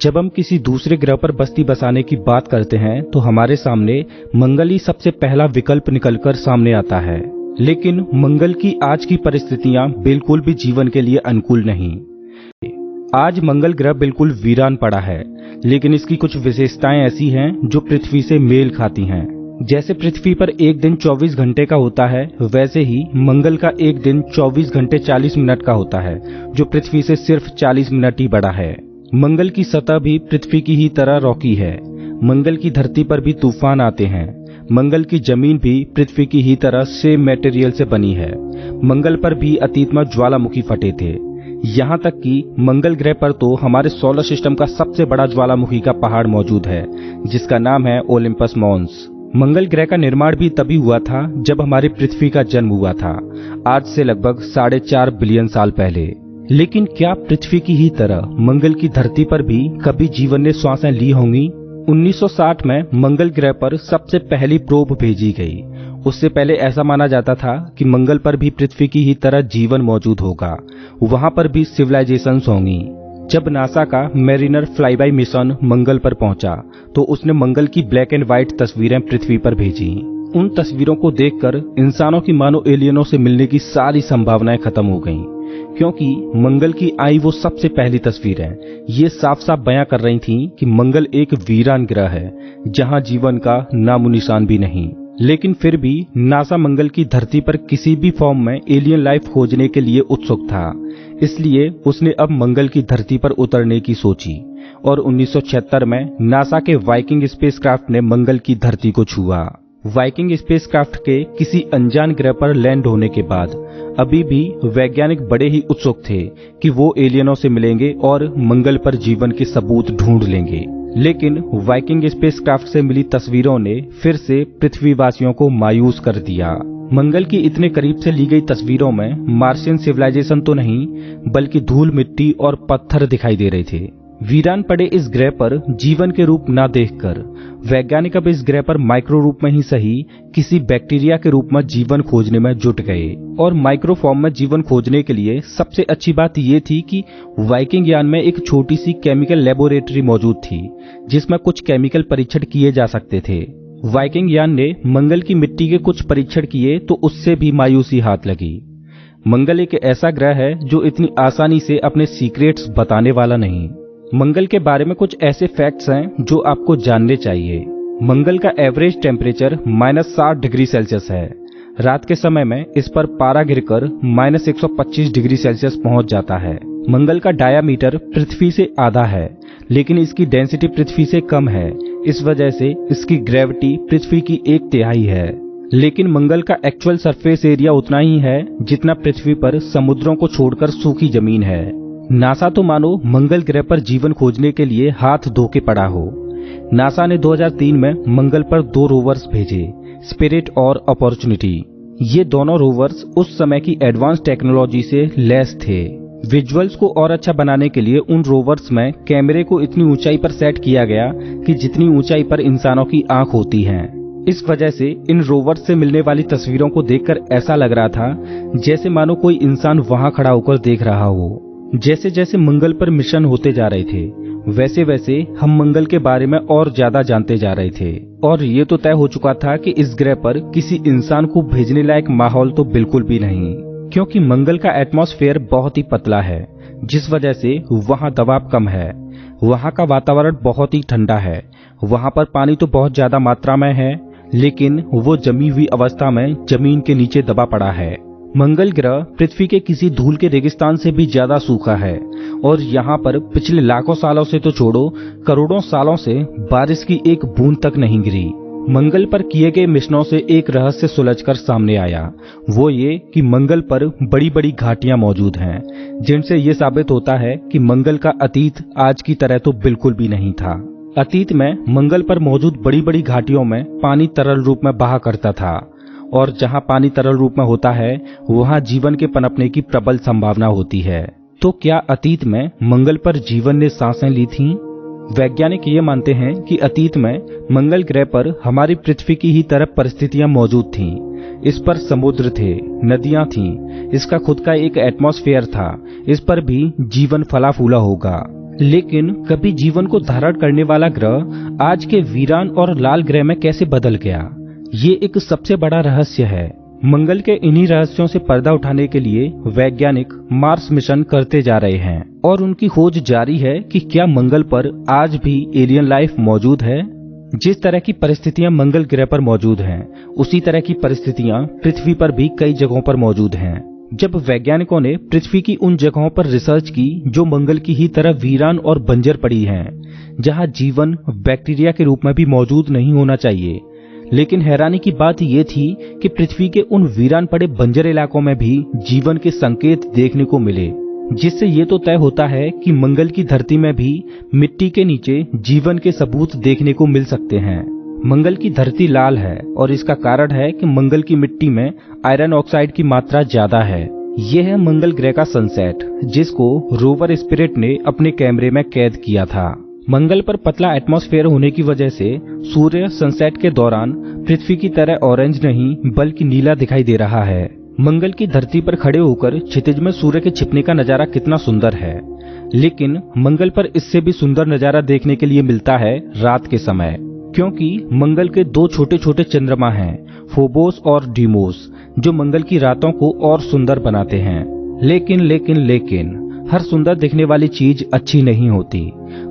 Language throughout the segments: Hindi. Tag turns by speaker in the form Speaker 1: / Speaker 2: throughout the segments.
Speaker 1: जब हम किसी दूसरे ग्रह पर बस्ती बसाने की बात करते हैं तो हमारे सामने मंगल ही सबसे पहला विकल्प निकलकर सामने आता है। लेकिन मंगल की आज की परिस्थितियां बिल्कुल भी जीवन के लिए अनुकूल नहीं। आज मंगल ग्रह बिल्कुल वीरान पड़ा है, लेकिन इसकी कुछ विशेषताएं ऐसी हैं जो पृथ्वी से मेल खाती हैं। जैसे पृथ्वी पर एक दिन 24 घंटे का होता है, वैसे ही मंगल का एक दिन 24 घंटे 40 मिनट का होता है, जो पृथ्वी से सिर्फ 40 मिनट ही बड़ा है। मंगल की सतह भी पृथ्वी की ही तरह रॉकी है। मंगल की धरती पर भी तूफान आते हैं। मंगल की जमीन भी पृथ्वी की ही तरह सेम मटेरियल से बनी है। मंगल पर भी अतीत में ज्वालामुखी फटे थे। यहाँ तक कि मंगल ग्रह पर तो हमारे सोलर सिस्टम का सबसे बड़ा ज्वालामुखी का पहाड़ मौजूद है, जिसका नाम है ओलिम्पस मॉन्स। मंगल ग्रह का निर्माण भी तभी हुआ था जब हमारी पृथ्वी का जन्म हुआ था, आज से लगभग 4.5 बिलियन साल पहले। लेकिन क्या पृथ्वी की ही तरह मंगल की धरती पर भी कभी जीवन ने श्वासें ली होंगी? 1960 में मंगल ग्रह पर सबसे पहली प्रोब भेजी गई। उससे पहले ऐसा माना जाता था कि मंगल पर भी पृथ्वी की ही तरह जीवन मौजूद होगा, वहां पर भी सिविलाइजेशंस होंगी। जब नासा का मैरिनर फ्लाईबाय मिशन मंगल पर पहुंचा तो उसने मंगल की ब्लैक एंड व्हाइट तस्वीरें पृथ्वी पर भेजी। उन तस्वीरों को देखकर इंसानों की मानो एलियनों से मिलने की सारी संभावनाएं खत्म हो गईं, क्योंकि मंगल की आई वो सबसे पहली तस्वीरें ये साफ साफ बयां कर रही थीं कि मंगल एक वीरान ग्रह है, जहां जीवन का नामो निशान भी नहीं। लेकिन फिर भी नासा मंगल की धरती पर किसी भी फॉर्म में एलियन लाइफ खोजने के लिए उत्सुक था, इसलिए उसने अब मंगल की धरती पर उतरने की सोची और 1976 में नासा के वाइकिंग स्पेसक्राफ्ट ने मंगल की धरती को छुआ। वाइकिंग स्पेसक्राफ्ट के किसी अनजान ग्रह पर लैंड होने के बाद अभी भी वैज्ञानिक बड़े ही उत्सुक थे कि वो एलियनों से मिलेंगे और मंगल पर जीवन के सबूत ढूंढ लेंगे। लेकिन वाइकिंग स्पेसक्राफ्ट से मिली तस्वीरों ने फिर से पृथ्वीवासियों को मायूस कर दिया। मंगल की इतने करीब से ली गई तस्वीरों में मार्शियन सिविलाइजेशन तो नहीं, बल्कि धूल मिट्टी और पत्थर दिखाई दे रहे थे। वीरान पड़े इस ग्रह पर जीवन के रूप न देखकर वैज्ञानिक अब इस ग्रह पर माइक्रो रूप में ही सही किसी बैक्टीरिया के रूप में जीवन खोजने में जुट गए। और माइक्रो फॉर्म में जीवन खोजने के लिए सबसे अच्छी बात ये थी कि वाइकिंग यान में एक छोटी सी केमिकल लेबोरेटरी मौजूद थी, जिसमें कुछ केमिकल परीक्षण किए जा सकते थे। वाइकिंग यान ने मंगल की मिट्टी के कुछ परीक्षण किए तो उससे भी मायूसी हाथ लगी। मंगल एक ऐसा ग्रह है जो इतनी आसानी से अपने सीक्रेट्स बताने वाला नहीं। मंगल के बारे में कुछ ऐसे फैक्ट्स हैं जो आपको जानने चाहिए। मंगल का एवरेज टेम्परेचर -60 डिग्री सेल्सियस है। रात के समय में इस पर पारा गिरकर -125 डिग्री सेल्सियस पहुंच जाता है। मंगल का डायामीटर पृथ्वी से आधा है, लेकिन इसकी डेंसिटी पृथ्वी से कम है। इस वजह से इसकी ग्रेविटी पृथ्वी की 1/3 है। लेकिन मंगल का एक्चुअल सरफेस एरिया उतना ही है जितना पृथ्वी पर समुद्रों को छोड़कर सूखी जमीन है। नासा तो मानो मंगल ग्रह पर जीवन खोजने के लिए हाथ धो के पड़ा हो। नासा ने 2003 में मंगल पर 2 रोवर्स भेजे, स्पिरिट और अपॉर्चुनिटी। ये दोनों रोवर्स उस समय की एडवांस टेक्नोलॉजी से लैस थे। विजुअल्स को और अच्छा बनाने के लिए उन रोवर्स में कैमरे को इतनी ऊंचाई पर सेट किया गया कि जितनी ऊंचाई पर इंसानों की आंख होती है। इस वजह से इन रोवर्स से मिलने वाली तस्वीरों को देखकर ऐसा लग रहा था जैसे मानो कोई इंसान वहां खड़ा होकर देख रहा हो। जैसे जैसे मंगल पर मिशन होते जा रहे थे, वैसे वैसे हम मंगल के बारे में और ज्यादा जानते जा रहे थे। और ये तो तय हो चुका था कि इस ग्रह पर किसी इंसान को भेजने लायक माहौल तो बिल्कुल भी नहीं, क्योंकि मंगल का एटमॉस्फेयर बहुत ही पतला है, जिस वजह से वहाँ दबाव कम है। वहाँ का वातावरण बहुत ही ठंडा है। वहाँ पर पानी तो बहुत ज्यादा मात्रा में है, लेकिन वो जमी हुई अवस्था में जमीन के नीचे दबा पड़ा है। मंगल ग्रह पृथ्वी के किसी धूल के रेगिस्तान से भी ज्यादा सूखा है और यहाँ पर पिछले लाखों सालों से तो छोड़ो, करोड़ों सालों से बारिश की एक बूंद तक नहीं गिरी। मंगल पर किए गए मिशनों से एक रहस्य सुलझकर सामने आया, वो ये कि मंगल पर बड़ी बड़ी घाटियां मौजूद हैं, जिनसे ये साबित होता है कि मंगल का अतीत आज की तरह तो बिल्कुल भी नहीं था। अतीत में मंगल पर मौजूद बड़ी बड़ी घाटियों में पानी तरल रूप में बहा करता था, और जहां पानी तरल रूप में होता है वहां जीवन के पनपने की प्रबल संभावना होती है। तो क्या अतीत में मंगल पर जीवन ने सांसें ली थीं? वैज्ञानिक ये मानते हैं कि अतीत में मंगल ग्रह पर हमारी पृथ्वी की ही तरह परिस्थितियां मौजूद थीं। इस पर समुद्र थे, नदियां थीं, इसका खुद का एक एटमॉस्फेयर था। इस पर भी जीवन फला फूला होगा। लेकिन कभी जीवन को धारण करने वाला ग्रह आज के वीरान और लाल ग्रह में कैसे बदल गया, ये एक सबसे बड़ा रहस्य है। मंगल के इन्हीं रहस्यों से पर्दा उठाने के लिए वैज्ञानिक मार्स मिशन करते जा रहे हैं और उनकी खोज जारी है कि क्या मंगल पर आज भी एलियन लाइफ मौजूद है। जिस तरह की परिस्थितियां मंगल ग्रह पर मौजूद हैं, उसी तरह की परिस्थितियां पृथ्वी पर भी कई जगहों पर मौजूद हैं। जब वैज्ञानिकों ने पृथ्वी की उन जगहों पर रिसर्च की जो मंगल की ही तरह वीरान और बंजर पड़ी हैं, जहां जीवन बैक्टीरिया के रूप में भी मौजूद नहीं होना चाहिए, लेकिन हैरानी की बात ये थी कि पृथ्वी के उन वीरान पड़े बंजर इलाकों में भी जीवन के संकेत देखने को मिले, जिससे ये तो तय होता है कि मंगल की धरती में भी मिट्टी के नीचे जीवन के सबूत देखने को मिल सकते हैं। मंगल की धरती लाल है और इसका कारण है कि मंगल की मिट्टी में आयरन ऑक्साइड की मात्रा ज्यादा है। यह है मंगल ग्रह का सनसेट, जिसको रोवर स्पिरिट ने अपने कैमरे में कैद किया था। मंगल पर पतला एटमॉस्फेयर होने की वजह से सूर्य सनसेट के दौरान पृथ्वी की तरह ऑरेंज नहीं बल्कि नीला दिखाई दे रहा है। मंगल की धरती पर खड़े होकर क्षितिज में सूर्य के छिपने का नजारा कितना सुंदर है, लेकिन मंगल पर इससे भी सुंदर नजारा देखने के लिए मिलता है रात के समय, क्योंकि मंगल के दो छोटे छोटे चंद्रमा हैं, फोबोस और डीमोस, जो मंगल की रातों को और सुंदर बनाते हैं। लेकिन हर सुंदर दिखने वाली चीज अच्छी नहीं होती।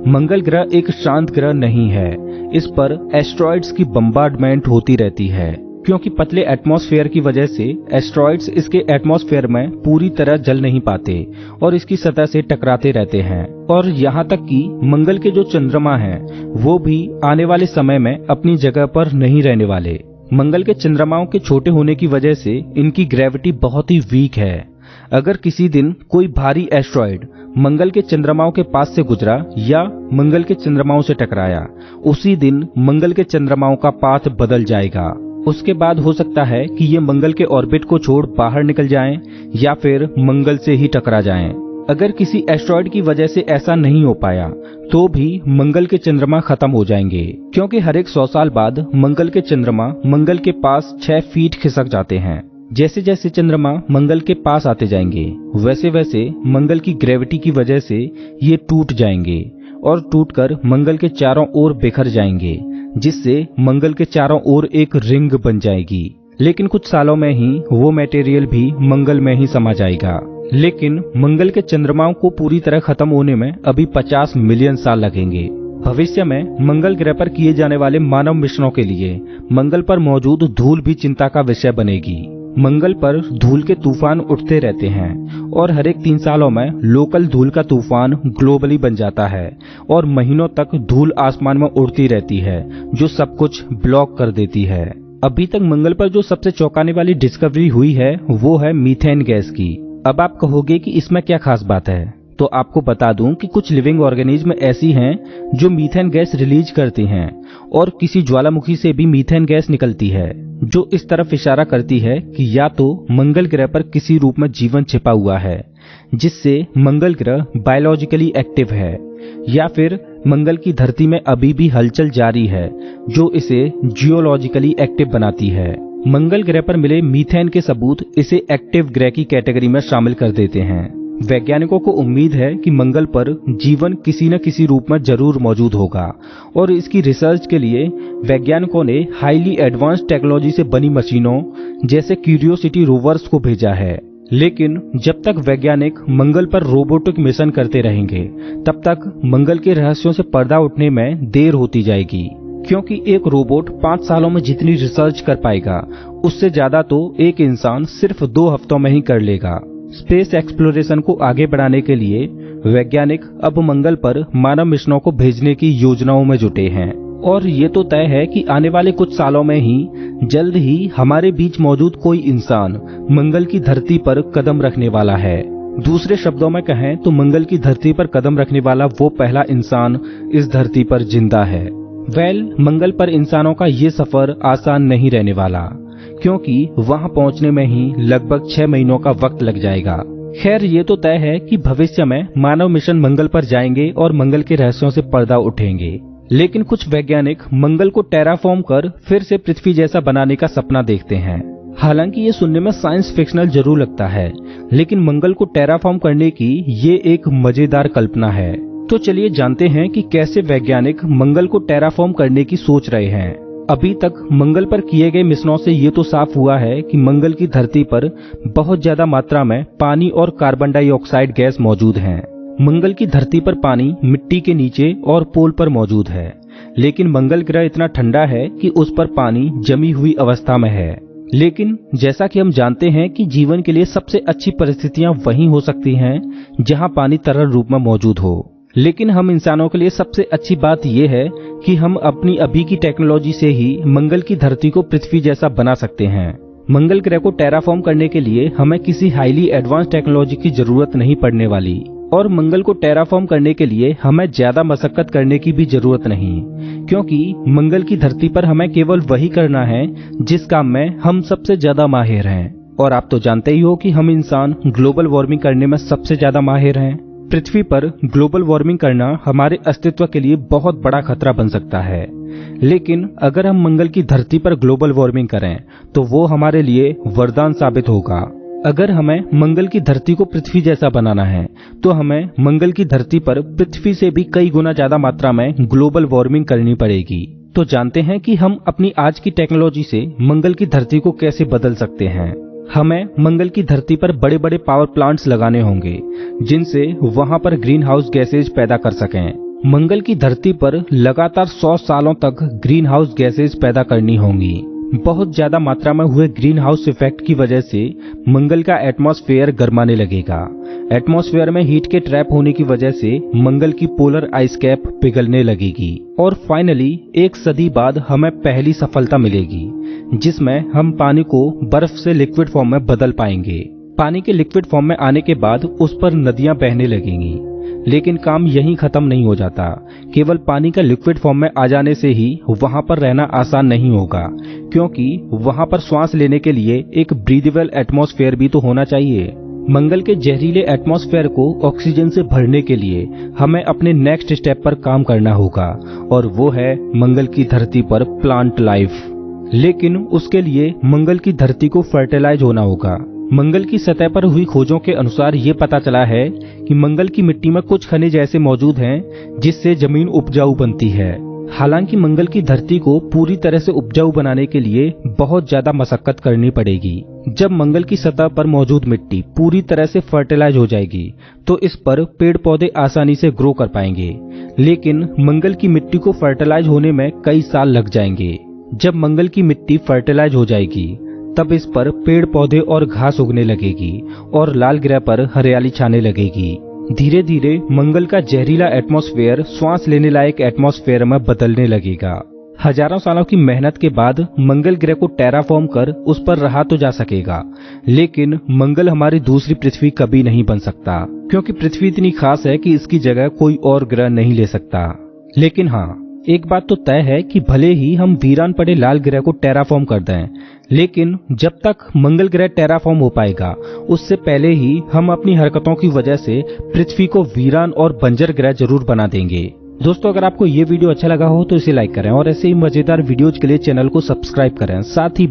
Speaker 1: मंगल ग्रह एक शांत ग्रह नहीं है, इस पर एस्ट्रॉइड्स की बम्बार्डमेंट होती रहती है, क्योंकि पतले एटमॉस्फेयर की वजह से एस्ट्रॉइड्स इसके एटमॉस्फेयर में पूरी तरह जल नहीं पाते और इसकी सतह से टकराते रहते हैं। और यहाँ तक कि मंगल के जो चंद्रमा हैं, वो भी आने वाले समय में अपनी जगह पर नहीं रहने वाले। मंगल के चंद्रमाओं के छोटे होने की वजह से इनकी ग्रेविटी बहुत ही वीक है। अगर किसी दिन कोई भारी एस्ट्रॉइड मंगल के चंद्रमाओं के पास से गुजरा या मंगल के चंद्रमाओं से टकराया, उसी दिन मंगल के चंद्रमाओं का पाथ बदल जाएगा। उसके बाद हो सकता है कि ये मंगल के ऑर्बिट को छोड़ बाहर निकल जाएं या फिर मंगल से ही टकरा जाएं। अगर किसी एस्ट्रॉइड की वजह से ऐसा नहीं हो पाया तो भी मंगल के चंद्रमा खत्म हो जाएंगे, क्योंकि हर एक 100 साल बाद मंगल के चंद्रमा मंगल के पास 6 फीट खिसक जाते हैं। जैसे जैसे चंद्रमा मंगल के पास आते जाएंगे, वैसे वैसे मंगल की ग्रेविटी की वजह से ये टूट जाएंगे और टूटकर मंगल के चारों ओर बिखर जाएंगे, जिससे मंगल के चारों ओर एक रिंग बन जाएगी। लेकिन कुछ सालों में ही वो मटेरियल भी मंगल में ही समा जाएगा। लेकिन मंगल के चंद्रमाओं को पूरी तरह खत्म होने में अभी 50 मिलियन साल लगेंगे। भविष्य में मंगल ग्रह पर किए जाने वाले मानव मिशनों के लिए मंगल पर मौजूद धूल भी चिंता का विषय बनेगी। मंगल पर धूल के तूफान उठते रहते हैं और हर एक 3 सालों में लोकल धूल का तूफान ग्लोबली बन जाता है और महीनों तक धूल आसमान में उड़ती रहती है, जो सब कुछ ब्लॉक कर देती है। अभी तक मंगल पर जो सबसे चौंकाने वाली डिस्कवरी हुई है वो है मीथेन गैस की। अब आप कहोगे कि इसमें क्या खास बात है, तो आपको बता दूं कि कुछ लिविंग ऑर्गेनिज्म ऐसी हैं जो मीथेन गैस रिलीज करती हैं और किसी ज्वालामुखी से भी मीथेन गैस निकलती है, जो इस तरफ इशारा करती है कि या तो मंगल ग्रह पर किसी रूप में जीवन छिपा हुआ है, जिससे मंगल ग्रह बायोलॉजिकली एक्टिव है, या फिर मंगल की धरती में अभी भी हलचल जारी है, जो इसे जियोलॉजिकली एक्टिव बनाती है। मंगल ग्रह पर मिले मीथेन के सबूत इसे एक्टिव ग्रह की कैटेगरी में शामिल कर देते हैं। वैज्ञानिकों को उम्मीद है कि मंगल पर जीवन किसी न किसी रूप में जरूर मौजूद होगा और इसकी रिसर्च के लिए वैज्ञानिकों ने हाईली एडवांस्ड टेक्नोलॉजी से बनी मशीनों जैसे क्यूरियोसिटी रोवर्स को भेजा है। लेकिन जब तक वैज्ञानिक मंगल पर रोबोटिक मिशन करते रहेंगे, तब तक मंगल के रहस्यों से पर्दा उठने में देर होती जाएगी, क्योंकि एक रोबोट 5 सालों में जितनी रिसर्च कर पाएगा, उससे ज्यादा तो एक इंसान सिर्फ 2 हफ्तों में ही कर लेगा। स्पेस एक्सप्लोरेशन को आगे बढ़ाने के लिए वैज्ञानिक अब मंगल पर मानव मिशनों को भेजने की योजनाओं में जुटे हैं और ये तो तय है कि आने वाले कुछ सालों में ही जल्द ही हमारे बीच मौजूद कोई इंसान मंगल की धरती पर कदम रखने वाला है। दूसरे शब्दों में कहें तो मंगल की धरती पर कदम रखने वाला वो पहला इंसान इस धरती पर जिंदा है। मंगल पर इंसानों का ये सफर आसान नहीं रहने वाला, क्योंकि वहां पहुंचने में ही लगभग 6 महीनों का वक्त लग जाएगा। खैर, ये तो तय है कि भविष्य में मानव मिशन मंगल पर जाएंगे और मंगल के रहस्यों से पर्दा उठेंगे। लेकिन कुछ वैज्ञानिक मंगल को टेराफॉर्म कर फिर से पृथ्वी जैसा बनाने का सपना देखते हैं। हालांकि ये सुनने में साइंस फिक्शनल जरूर लगता है, लेकिन मंगल को टेराफॉर्म करने की ये एक मजेदार कल्पना है। तो चलिए जानते हैं कि कैसे वैज्ञानिक मंगल को टेराफॉर्म करने की सोच रहे हैं। अभी तक मंगल पर किए गए मिशनों से ये तो साफ हुआ है कि मंगल की धरती पर बहुत ज्यादा मात्रा में पानी और कार्बन डाइऑक्साइड गैस मौजूद है। मंगल की धरती पर पानी मिट्टी के नीचे और पोल पर मौजूद है, लेकिन मंगल ग्रह इतना ठंडा है कि उस पर पानी जमी हुई अवस्था में है। लेकिन जैसा कि हम जानते हैं कि जीवन के लिए सबसे अच्छी परिस्थितियां वहीं हो सकती हैं जहां पानी तरल रूप में मौजूद हो। लेकिन हम इंसानों के लिए सबसे अच्छी बात यह है कि हम अपनी अभी की टेक्नोलॉजी से ही मंगल की धरती को पृथ्वी जैसा बना सकते हैं। मंगल ग्रह को टेराफॉर्म करने के लिए हमें किसी हाईली एडवांस टेक्नोलॉजी की जरूरत नहीं पड़ने वाली, और मंगल को टेराफॉर्म करने के लिए हमें ज्यादा मशक्कत करने की भी जरूरत नहीं, क्योंकि मंगल की धरती पर हमें केवल वही करना है जिस काम में हम सबसे ज्यादा माहिर हैं। और आप तो जानते ही हो कि हम इंसान ग्लोबल वार्मिंग करने में सबसे ज्यादा माहिर हैं। पृथ्वी पर ग्लोबल वार्मिंग करना हमारे अस्तित्व के लिए बहुत बड़ा खतरा बन सकता है, लेकिन अगर हम मंगल की धरती पर ग्लोबल वार्मिंग करें तो वो हमारे लिए वरदान साबित होगा। अगर हमें मंगल की धरती को पृथ्वी जैसा बनाना है तो हमें मंगल की धरती पर पृथ्वी से भी कई गुना ज्यादा मात्रा में ग्लोबल वार्मिंग करनी पड़ेगी। तो जानते हैं कि हम अपनी आज की टेक्नोलॉजी से मंगल की धरती को कैसे बदल सकते हैं। हमें मंगल की धरती पर बड़े बड़े पावर प्लांट्स लगाने होंगे जिनसे वहां पर ग्रीन हाउस गैसेज पैदा कर सकें। मंगल की धरती पर लगातार 100 सालों तक ग्रीन हाउस गैसेज पैदा करनी होंगी। बहुत ज्यादा मात्रा में हुए ग्रीन हाउस इफेक्ट की वजह से मंगल का एटमॉस्फेयर गर्माने लगेगा। एटमॉस्फेयर में हीट के ट्रैप होने की वजह से मंगल की पोलर आइस कैप पिघलने लगेगी और फाइनली 1 सदी बाद हमें पहली सफलता मिलेगी जिसमें हम पानी को बर्फ से लिक्विड फॉर्म में बदल पाएंगे। पानी के लिक्विड फॉर्म में आने के बाद उस पर नदियां बहने लगेंगी। लेकिन काम यहीं खत्म नहीं हो जाता। केवल पानी का लिक्विड फॉर्म में आ जाने से ही वहां पर रहना आसान नहीं होगा, क्योंकि वहां पर सांस लेने के लिए एक ब्रीदेबल एटमॉस्फेयर भी तो होना चाहिए। मंगल के जहरीले एटमॉस्फेयर को ऑक्सीजन से भरने के लिए हमें अपने नेक्स्ट स्टेप पर काम करना होगा, और वो है मंगल की धरती पर प्लांट लाइफ। लेकिन उसके लिए मंगल की धरती को फर्टिलाइज होना होगा। मंगल की सतह पर हुई खोजों के अनुसार ये पता चला है कि मंगल की मिट्टी में कुछ खनिज ऐसे मौजूद हैं जिससे जमीन उपजाऊ बनती है। हालांकि मंगल की धरती को पूरी तरह से उपजाऊ बनाने के लिए बहुत ज्यादा मशक्कत करनी पड़ेगी। जब मंगल की सतह पर मौजूद मिट्टी पूरी तरह से फर्टिलाइज हो जाएगी तो इस पर पेड़ पौधे आसानी से ग्रो कर पाएंगे। लेकिन मंगल की मिट्टी को फर्टिलाइज होने में कई साल लग जाएंगे। जब मंगल की मिट्टी फर्टिलाइज हो जाएगी तब इस पर पेड़ पौधे और घास उगने लगेगी और लाल ग्रह पर हरियाली छाने लगेगी। धीरे धीरे मंगल का जहरीला एटमॉस्फेयर श्वास लेने लायक एटमॉस्फेयर में बदलने लगेगा। हजारों सालों की मेहनत के बाद मंगल ग्रह को टेराफॉर्म कर उस पर रहा तो जा सकेगा, लेकिन मंगल हमारी दूसरी पृथ्वी कभी नहीं बन सकता, क्योंकि पृथ्वी इतनी खास है कि इसकी जगह कोई और ग्रह नहीं ले सकता। लेकिन हाँ, एक बात तो तय है कि भले ही हम वीरान पड़े लाल ग्रह को टेराफॉर्म कर दें, लेकिन जब तक मंगल ग्रह टेराफॉर्म हो पाएगा उससे पहले ही हम अपनी हरकतों की वजह से पृथ्वी को वीरान और बंजर ग्रह जरूर बना देंगे। दोस्तों, अगर आपको ये वीडियो अच्छा लगा हो तो इसे लाइक करें और ऐसे ही मजेदार वीडियोज के लिए चैनल को सब्सक्राइब करें। साथ ही